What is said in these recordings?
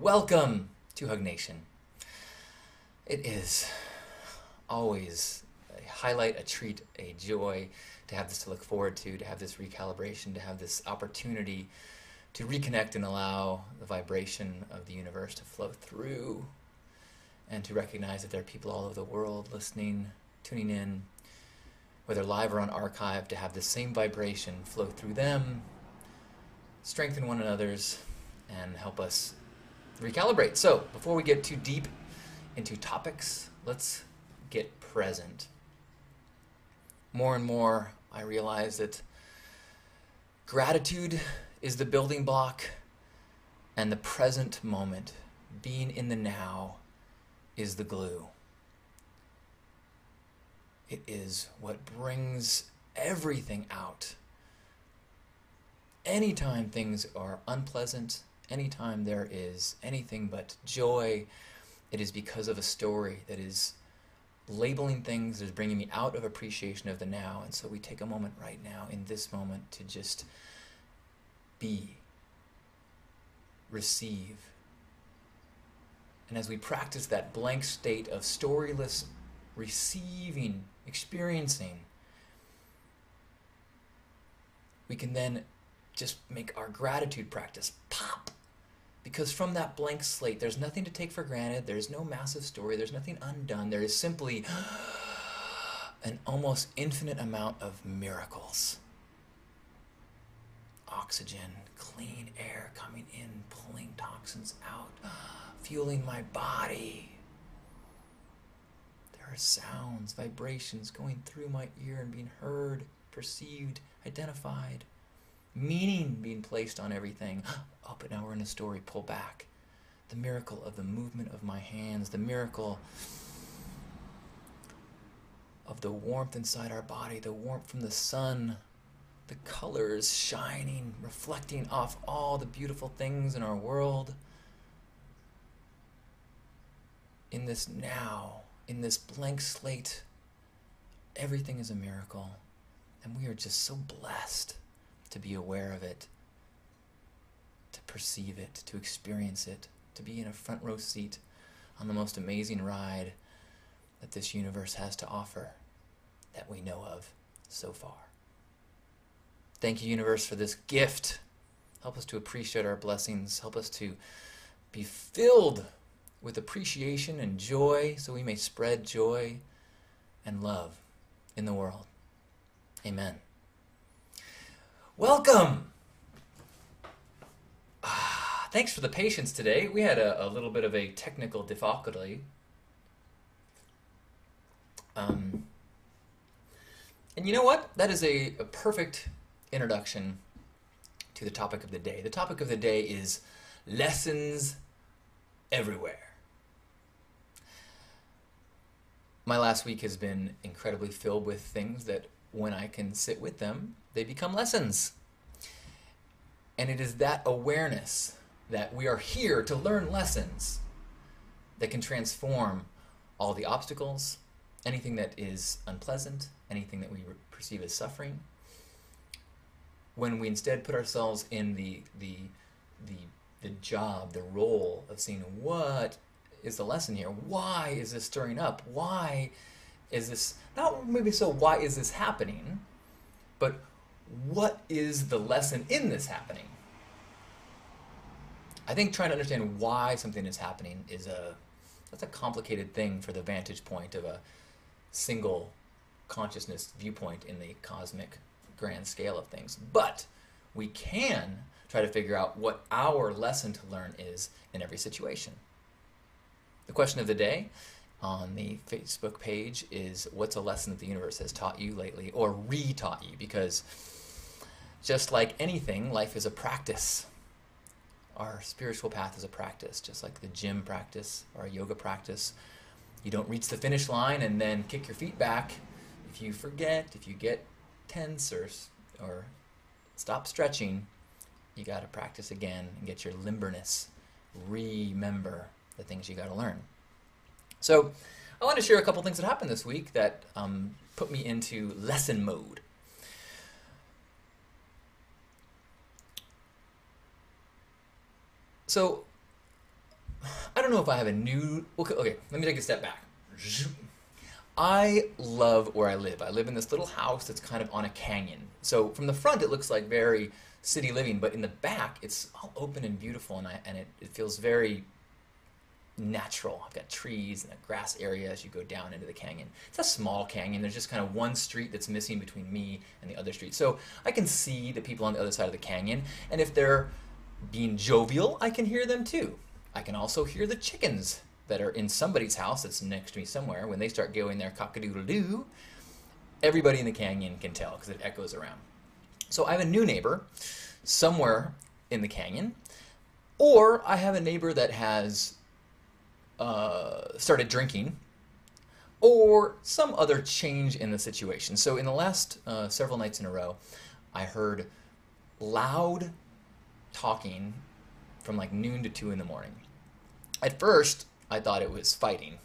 Welcome to Hug Nation. It is always a highlight, a treat, a joy to have this to look forward to have this recalibration, to have this opportunity to reconnect and allow the vibration of the universe to flow through, and to recognize that there are people all over the world listening, tuning in, whether live or on archive, to have the same vibration flow through them, strengthen one another's, and help us recalibrate. So, before we get too deep into topics, let's get present. More and more, I realize that gratitude is the building block, and the present moment, being in the now, is the glue. It is what brings everything out. Anytime things are unpleasant, anytime there is anything but joy, it is because of a story that is labeling things, that is bringing me out of appreciation of the now. And so we take a moment right now, in this moment, to just be, receive. And as we practice that blank state of storyless receiving, experiencing, we can then just make our gratitude practice pop. Because from that blank slate, there's nothing to take for granted. There's no massive story. There's nothing undone. There is simply an almost infinite amount of miracles. Oxygen, clean air coming in, pulling toxins out, fueling my body. There are sounds, vibrations going through my ear and being heard, perceived, identified. Meaning being placed on everything. Oh, but now we're in a story. Pull back. The miracle of the movement of my hands. The miracle of the warmth inside our body. The warmth from the sun. The colors shining, reflecting off all the beautiful things in our world. In this now, in this blank slate, everything is a miracle. And we are just so blessed to be aware of it, to perceive it, to experience it, to be in a front row seat on the most amazing ride that this universe has to offer, that we know of so far. Thank you, universe, for this gift. Help us to appreciate our blessings. Help us to be filled with appreciation and joy, so we may spread joy and love in the world. Amen. Welcome! Thanks for the patience today. We had a little bit of a technical difficulty. And you know what? That is a perfect introduction to the topic of the day. The topic of the day is lessons everywhere. My last week has been incredibly filled with things that, when I can sit with them, they become lessons. And it is that awareness that we are here to learn lessons that can transform all the obstacles, anything that is unpleasant, anything that we perceive as suffering. When we instead put ourselves in the job, the role of seeing, what is the lesson here? Why is this stirring up? Why is this, not maybe so why is this happening, but what is the lesson in this happening? I think trying to understand why something is happening that's a complicated thing for the vantage point of a single consciousness viewpoint in the cosmic grand scale of things. But we can try to figure out what our lesson to learn is in every situation. The question of the day on the Facebook page is, what's a lesson that the universe has taught you lately, or re-taught you? Because just like anything, life is a practice. Our spiritual path is a practice, just like the gym practice or a yoga practice. You don't reach the finish line and then kick your feet back. If you forget, if you get tense or stop stretching, you got to practice again and get your limberness. Remember the things you got to learn. So I want to share a couple things that happened this week that put me into lesson mode. So I don't know if I have a new... Okay, let me take a step back. I love where I live. I live in this little house that's kind of on a canyon. So from the front, it looks like very city living, but in the back, it's all open and beautiful, and it feels very natural. I've got trees and a grass area as you go down into the canyon. It's a small canyon. There's just kind of one street that's missing between me and the other street. So I can see the people on the other side of the canyon, and if they're being jovial, I can hear them too. I can also hear the chickens that are in somebody's house that's next to me somewhere. When they start going their cock-a-doodle-doo, everybody in the canyon can tell because it echoes around. So I have a new neighbor somewhere in the canyon, or I have a neighbor that has started drinking, or some other change in the situation. So in the last several nights in a row, I heard loud talking from like noon to 2 in the morning. At first, I thought it was fighting,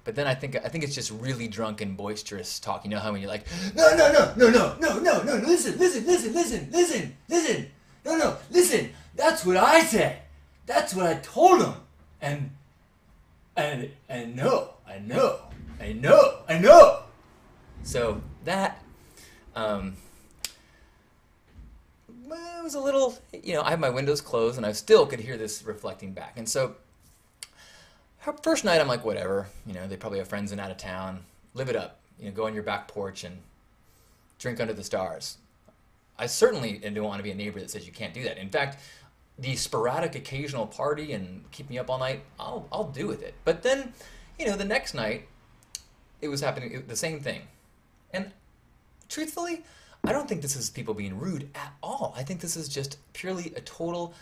but then I think it's just really drunk and boisterous talk. You know how when you're like, no, no, no, no, no, no, no, no, listen, listen, listen, listen, listen, listen, no, no, listen. That's what I said. That's what I told him. And no, I know. So that, it was a little, I had my windows closed and I still could hear this reflecting back. And so, her first night I'm like, whatever, they probably have friends and out of town. Live it up, go on your back porch and drink under the stars. I certainly don't want to be a neighbor that says you can't do that. In fact, the sporadic occasional party and keep me up all night, I'll do with it. But then, the next night, it was happening, the same thing. And truthfully, I don't think this is people being rude at all. I think this is just purely a total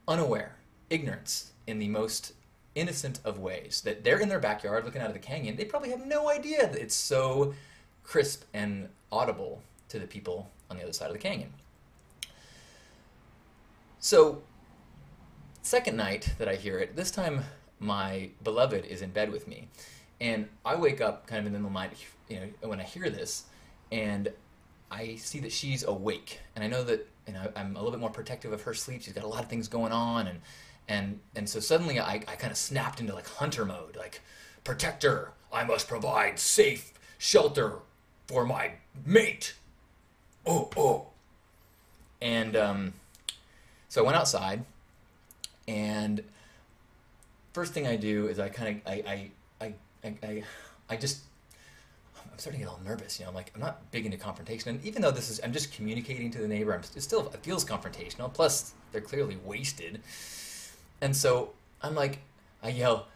unaware ignorance in the most innocent of ways. That they're in their backyard looking out of the canyon. They probably have no idea that it's so crisp and audible to the people on the other side of the canyon. So, second night that I hear it, this time my beloved is in bed with me. And I wake up kind of in the middle of the night, when I hear this, and I see that she's awake. And I know that I'm a little bit more protective of her sleep. She's got a lot of things going on, and so suddenly I kind of snapped into like hunter mode, like, protector, I must provide safe shelter for my mate. Oh. And so I went outside, and first thing I do is I'm starting to get all nervous. I'm like, I'm not big into confrontation, and even though I'm just communicating to the neighbor, it feels confrontational. Plus, they're clearly wasted, and so I'm like, I yell,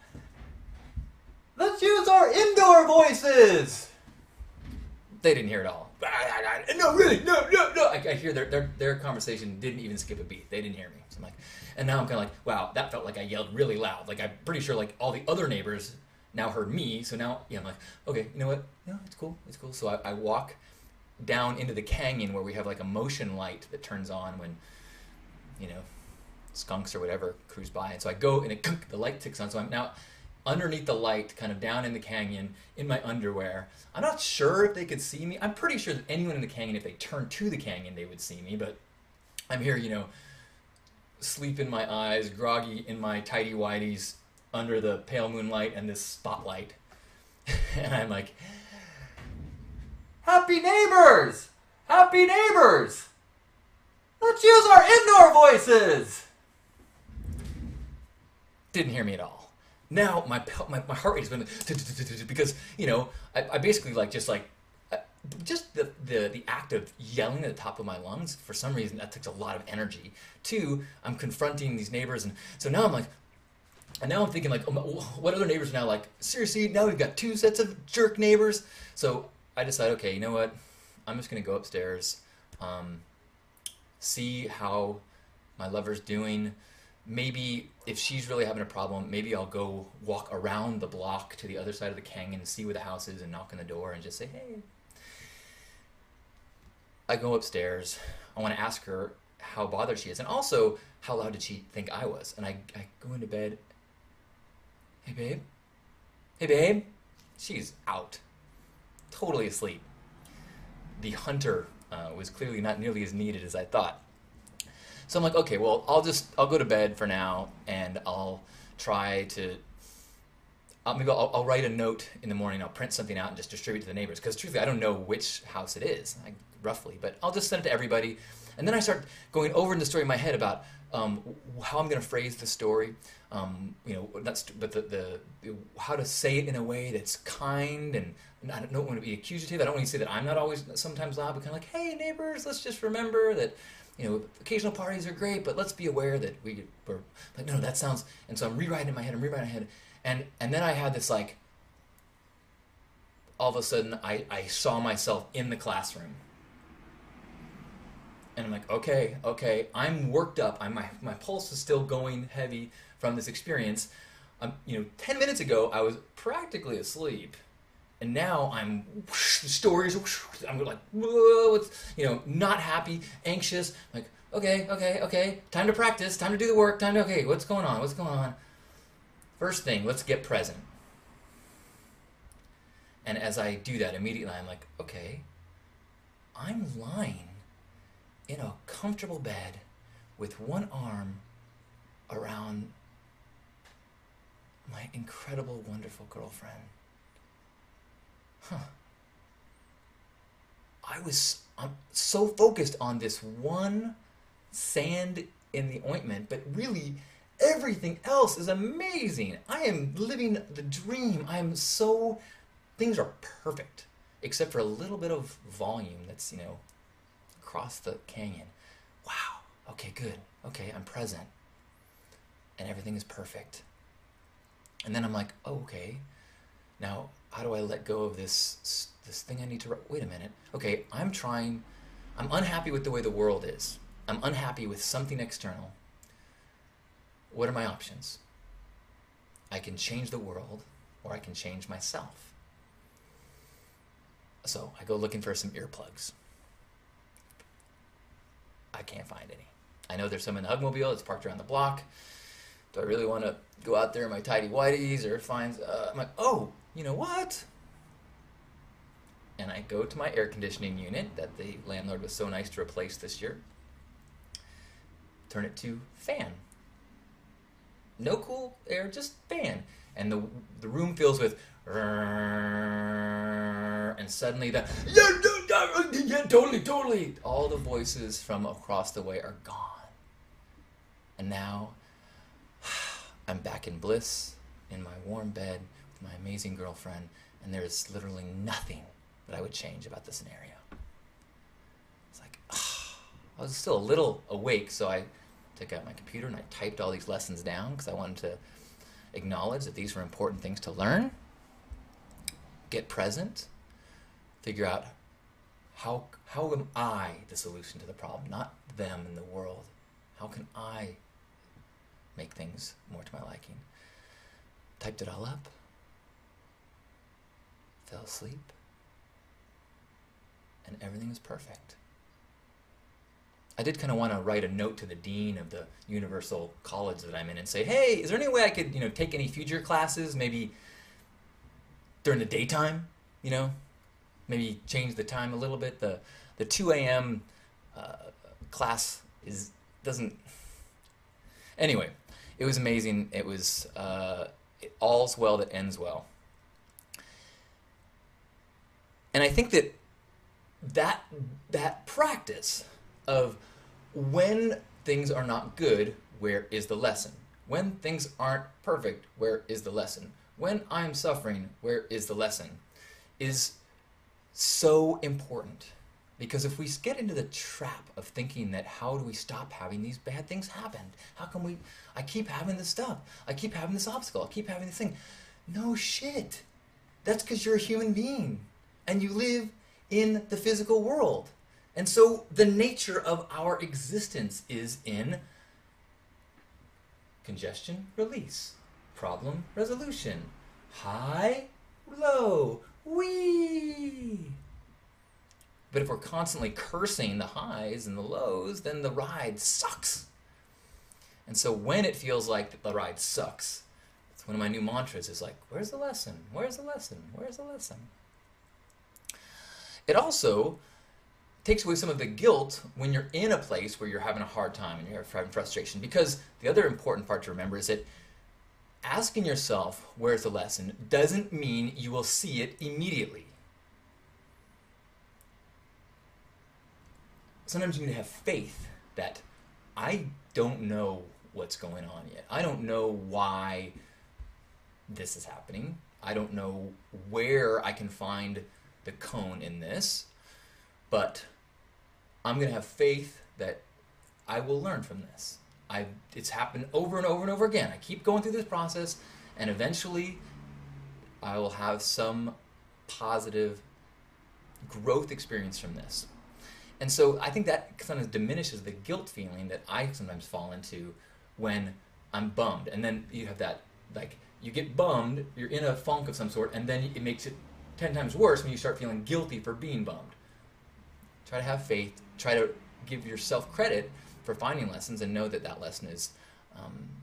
"Let's use our indoor voices." They didn't hear it all. No, really, no. I hear their conversation didn't even skip a beat. They didn't hear me. So I'm like, and now I'm kind of like, wow, that felt like I yelled really loud. Like, I'm pretty sure like all the other neighbors now heard me. So now, I'm like, okay, you know what? No, it's cool. So I walk down into the canyon where we have like a motion light that turns on when, skunks or whatever cruise by. And so I go and the light ticks on. So I'm now underneath the light, kind of down in the canyon, in my underwear. I'm not sure if they could see me. I'm pretty sure that anyone in the canyon, if they turned to the canyon, they would see me. But I'm here, sleep in my eyes, groggy in my tighty-whities, under the pale moonlight and this spotlight. And I'm like, happy neighbors! Happy neighbors! Let's use our indoor voices! Didn't hear me at all. Now my heart rate is going to, because I basically just the act of yelling at the top of my lungs, for some reason that takes a lot of energy. Two, I'm confronting these neighbors, and so now I'm like, and now I'm thinking like, what other neighbors are now like, seriously, now we've got 2 sets of jerk neighbors. So I decide, okay, you know what, I'm just going to go upstairs, see how my lover's doing. Maybe if she's really having a problem, maybe I'll go walk around the block to the other side of the canyon and see where the house is and knock on the door and just say, hey. I go upstairs. I want to ask her how bothered she is, and also how loud did she think I was. And I go into bed. Hey, babe. Hey, babe. She's out. Totally asleep. The hunter was clearly not nearly as needed as I thought. So I'm like, okay, well, I'll go to bed for now, and I'll try to. Maybe I'll write a note in the morning. I'll print something out and just distribute to the neighbors. Because truthfully, I don't know which house it is, roughly, but I'll just send it to everybody. And then I start going over in the story in my head about how I'm going to phrase the story. But the how to say it in a way that's kind, and I don't want to be accusative. I don't want to say that I'm not always sometimes loud, but kind of like, hey neighbors, let's just remember that occasional parties are great, but let's be aware that we're like, no, that sounds. And so I'm rewriting in my head. And then I had this, like, all of a sudden I saw myself in the classroom. And I'm like, okay, I'm worked up. My pulse is still going heavy from this experience. 10 minutes ago I was practically asleep. And now I'm, stories, I'm like, whoa, not happy, anxious. Like, okay, time to practice, time to do the work, okay, what's going on? First thing, let's get present. And as I do that, immediately I'm like, okay, I'm lying in a comfortable bed with one arm around my incredible, wonderful girlfriend. I'm so focused on this one sand in the ointment, but really everything else is amazing. I am living the dream. Things are perfect, except for a little bit of volume that's, across the canyon. Wow. Okay, good. Okay, I'm present. And everything is perfect. And then I'm like, oh, okay, now how do I let go of this thing I need to, wait a minute. Okay, I'm unhappy with the way the world is. I'm unhappy with something external. What are my options? I can change the world, or I can change myself. So I go looking for some earplugs. I can't find any. I know there's some in the Hugmobile that's parked around the block. Do I really want to go out there in my tidy whities or find... I'm like, oh, you know what? And I go to my air conditioning unit that the landlord was so nice to replace this year. Turn it to fan. No cool air, just fan. And the room fills with... And suddenly yeah, totally. All the voices from across the way are gone. And now I'm back in bliss in my warm bed with my amazing girlfriend, and there's literally nothing that I would change about the scenario. It's like, I was still a little awake, so I took out my computer and I typed all these lessons down because I wanted to acknowledge that these were important things to learn. Get present. Figure out how am I the solution to the problem, not them and the world. How can I make things more to my liking? Typed it all up. Fell asleep. And everything is perfect. I did kind of want to write a note to the dean of the Universal College that I'm in and say, hey, is there any way I could, take any future classes, maybe during the daytime, maybe change the time a little bit. The 2 a.m. Class doesn't. Anyway, it was amazing. It was all's well that ends well. And I think that practice of when things are not good, where is the lesson? When things aren't perfect, where is the lesson? When I'm suffering, where is the lesson? Is so important. Because if we get into the trap of thinking that how do we stop having these bad things happen? How can I keep having this stuff. I keep having this obstacle. I keep having this thing. No shit. That's because you're a human being. And you live in the physical world. And so the nature of our existence is in congestion, release, problem, resolution, high, low, wee. But if we're constantly cursing the highs and the lows, then the ride sucks. And so when it feels like the ride sucks, it's one of my new mantras is like, where's the lesson? Where's the lesson? Where's the lesson? It also takes away some of the guilt when you're in a place where you're having a hard time and you're having frustration. Because the other important part to remember is that asking yourself, where's the lesson, doesn't mean you will see it immediately. Sometimes you need to have faith that I don't know what's going on yet. I don't know why this is happening. I don't know where I can find the cone in this, but I'm going to have faith that I will learn from this. It's happened over and over and over again. I keep going through this process, and eventually I will have some positive growth experience from this. And so I think that kind of diminishes the guilt feeling that I sometimes fall into when I'm bummed. And then you have that, like, you get bummed, you're in a funk of some sort, and then it makes it 10 times worse when you start feeling guilty for being bummed. Try to have faith, try to give yourself credit for finding lessons, and know that that lesson is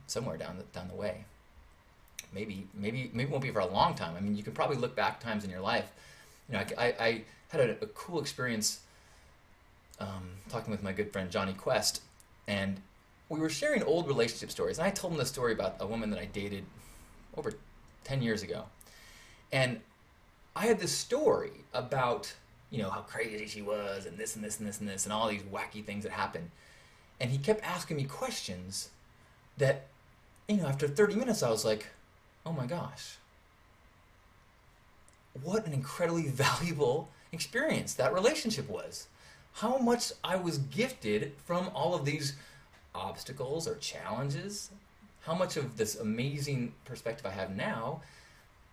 somewhere down the way. Maybe it won't be for a long time. I mean, you can probably look back times in your life. You know, I had a cool experience talking with my good friend Johnny Quest, and we were sharing old relationship stories. And I told him the story about a woman that I dated over 10 years ago, and I had this story about, you know, how crazy she was, and this and this and this and this, and all these wacky things that happened. And he kept asking me questions that, you know, after 30 minutes I was like, oh my gosh, what an incredibly valuable experience that relationship was. How much I was gifted from all of these obstacles or challenges. How much of this amazing perspective I have now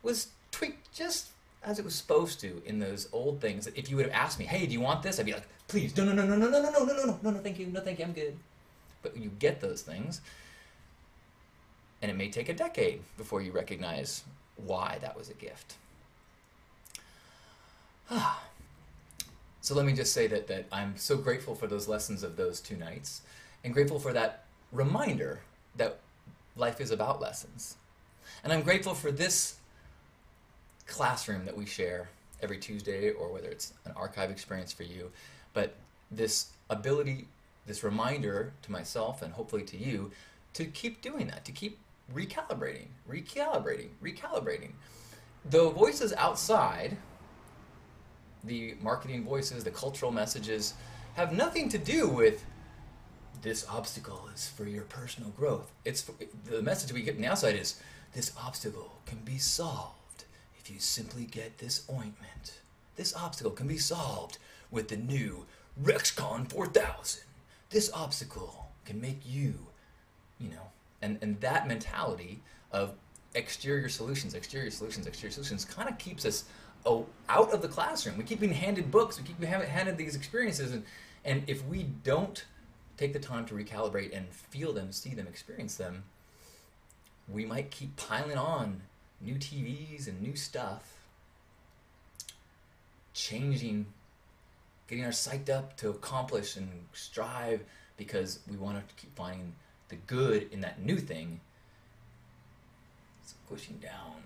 was tweaked just as it was supposed to in those old things. That if you would have asked me, hey, do you want this? I'd be like, please, no, thank you, I'm good. But you get those things, and it may take a decade before you recognize why that was a gift. So let me just say that I'm so grateful for those lessons of those 2 nights, and grateful for that reminder that life is about lessons. And I'm grateful for this classroom that we share every Tuesday, or whether it's an archive experience for you, but this ability, this reminder to myself and hopefully to you to keep doing that, to keep recalibrating. The voices outside, the marketing voices, the cultural messages, have nothing to do with this obstacle is for your personal growth. It's the message we get from the outside is this obstacle can be solved if you simply get this ointment. This obstacle can be solved with the new Rexcon 4000. This obstacle can make you, you know, and that mentality of exterior solutions kind of keeps us out of the classroom. We keep being handed books, we keep being handed these experiences, and if we don't take the time to recalibrate and feel them, see them, experience them, we might keep piling on new TVs and new stuff, changing, getting our psyched up to accomplish and strive because we want to keep finding the good in that new thing, squishing down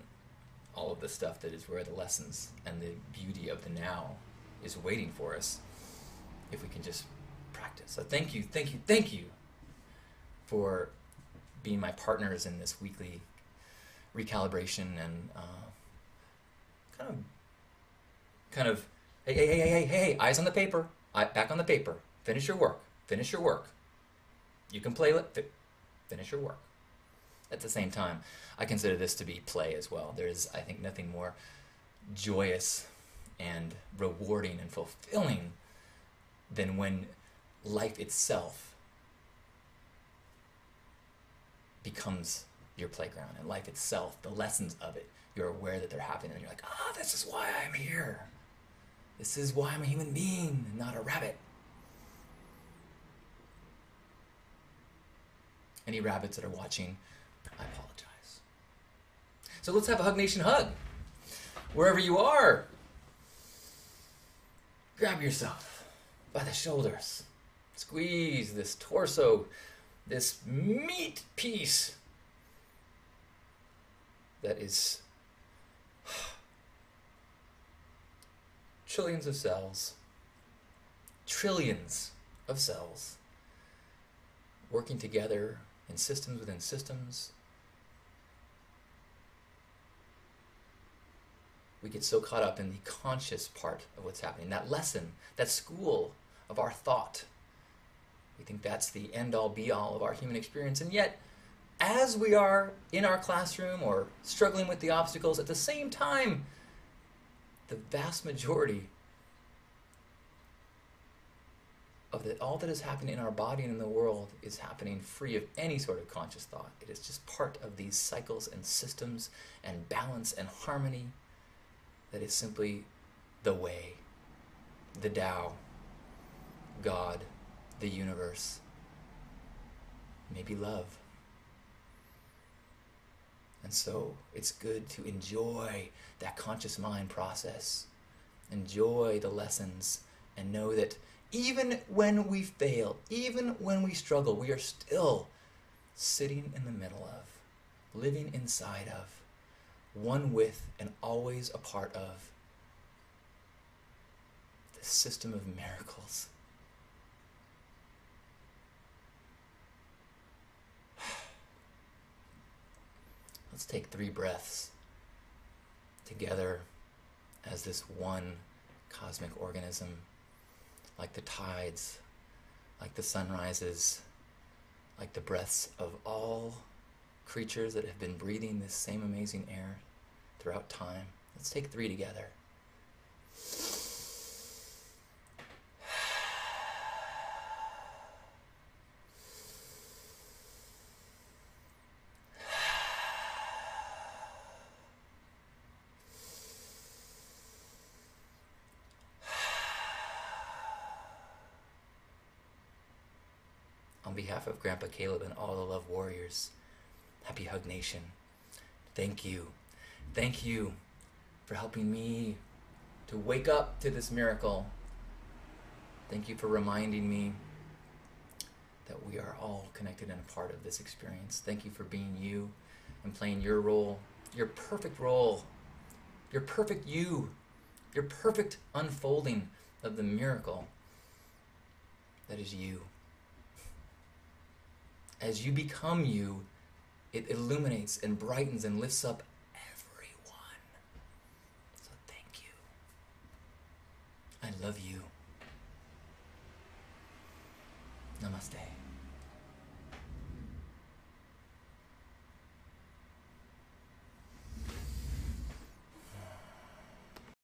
all of the stuff that is where the lessons and the beauty of the now is waiting for us if we can just practice. So thank you for being my partners in this weekly recalibration and kind of hey, eyes on the paper, back on the paper, finish your work. You can play it, finish your work. At the same time, I consider this to be play as well. There's, I think, nothing more joyous and rewarding and fulfilling than when life itself becomes your playground, and life itself, the lessons of it, you're aware that they're happening, and you're like, this is why I'm here. This is why I'm a human being, not a rabbit. Any rabbits that are watching, I apologize. So let's have a Hug Nation hug. Wherever you are, grab yourself by the shoulders. Squeeze this torso, this meat piece that is trillions of cells, trillions of cells working together in systems within systems. We get so caught up in the conscious part of what's happening, that lesson, that school of our thought. We think that's the end-all, be-all of our human experience, and yet, as we are in our classroom or struggling with the obstacles, at the same time, the vast majority of all that is happening in our body and in the world is happening free of any sort of conscious thought. It is just part of these cycles and systems and balance and harmony that is simply the way, the Tao, God, the universe, maybe love. And so it's good to enjoy that conscious mind process, enjoy the lessons, and know that even when we fail, even when we struggle, we are still sitting in the middle of, living inside of, one with and always a part of the system of miracles. Let's take 3 breaths together as this one cosmic organism, like the tides, like the sunrises, like the breaths of all creatures that have been breathing this same amazing air throughout time. Let's take 3 together. On behalf of Grandpa Caleb and all the Love Warriors, Happy Hug Nation, thank you. Thank you for helping me to wake up to this miracle. Thank you for reminding me that we are all connected and a part of this experience. Thank you for being you and playing your role, your perfect role, your perfect you, your perfect unfolding of the miracle that is you. As you become you, it illuminates and brightens and lifts up everyone. So thank you. I love you. Namaste.